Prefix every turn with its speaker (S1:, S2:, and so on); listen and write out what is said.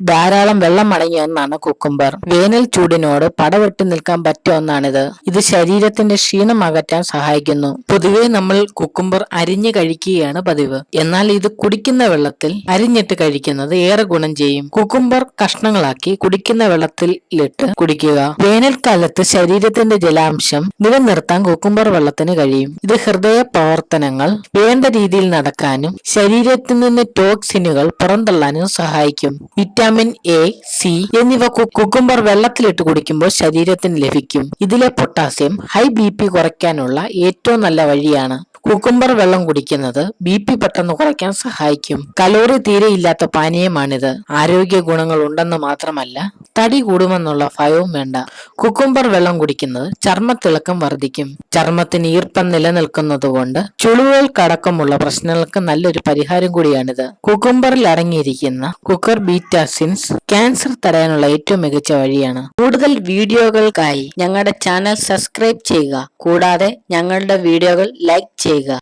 S1: ധാരാളം വെള്ളം അടങ്ങിയ ഒന്നാണ് കുക്കുംബർ. വേനൽ ചൂടിനോട് പടവെട്ടി നിൽക്കാൻ പറ്റിയ ഒന്നാണിത്. ഇത് ശരീരത്തിന്റെ ക്ഷീണം അകറ്റാൻ സഹായിക്കുന്നു. പൊതുവെ നമ്മൾ കുക്കുംബർ അരിഞ്ഞ് കഴിക്കുകയാണ് പതിവ്. എന്നാൽ ഇത് കുടിക്കുന്ന വെള്ളത്തിൽ അരിഞ്ഞിട്ട് കഴിക്കുന്നത് ഏറെ ഗുണം ചെയ്യും. കുക്കുംബർ കഷ്ണങ്ങളാക്കി കുടിക്കുന്ന വെള്ളത്തിലിട്ട് കുടിക്കുക. വേനൽക്കാലത്ത് ശരീരത്തിന്റെ ജലാംശം നിലനിർത്താൻ കുക്കുംബർ വെള്ളത്തിന് കഴിയും. ഇത് ഹൃദയ പ്രവർത്തനങ്ങൾ വേണ്ട രീതിയിൽ നടക്കാനും ശരീരത്തിൽ നിന്ന് ടോക്സിനുകൾ പുറന്തള്ളാനും സഹായിക്കും. വിറ്റാമിൻ എ, സി എന്നിവ കുക്കുംബർ വെള്ളത്തിലിട്ട് കുടിക്കുമ്പോൾ ശരീരത്തിന് ലഭിക്കും. ഇതിലെ പൊട്ടാസ്യം ഹൈ BP കുറയ്ക്കാനുള്ള ഏറ്റവും നല്ല വഴിയാണ്. കുക്കുംബർ വെള്ളം കുടിക്കുന്നത് BP പെട്ടെന്ന് കുറയ്ക്കാൻ സഹായിക്കും. കലോറി തീരെ ഇല്ലാത്ത പാനീയമാണിത്. ആരോഗ്യ ഗുണങ്ങൾ ഉണ്ടെന്ന് മാത്രമല്ല തടി കൂടുമെന്നുള്ള ഭയവും വേണ്ട. കുക്കുംബർ വെള്ളം കുടിക്കുന്നത് ചർമ്മത്തിളക്കം വർദ്ധിക്കും. ചർമ്മത്തിന് ഈർപ്പം നിലനിൽക്കുന്നത് കൊണ്ട് ചുളിവുകൾക്കടക്കമുള്ള പ്രശ്നങ്ങൾക്ക് നല്ലൊരു പരിഹാരം കൂടിയാണിത്. കുക്കുംബറിൽ അടങ്ങിയിരിക്കുന്ന കുക്കുർബിറ്റാസിൻസ് ക്യാൻസർ തടയാനുള്ള ഏറ്റവും മികച്ച വഴിയാണ്. കൂടുതൽ വീഡിയോകൾക്കായി ഞങ്ങളുടെ ചാനൽ സബ്സ്ക്രൈബ് ചെയ്യുക. കൂടാതെ ഞങ്ങളുടെ വീഡിയോകൾ ലൈക്ക് ചെയ്യുക.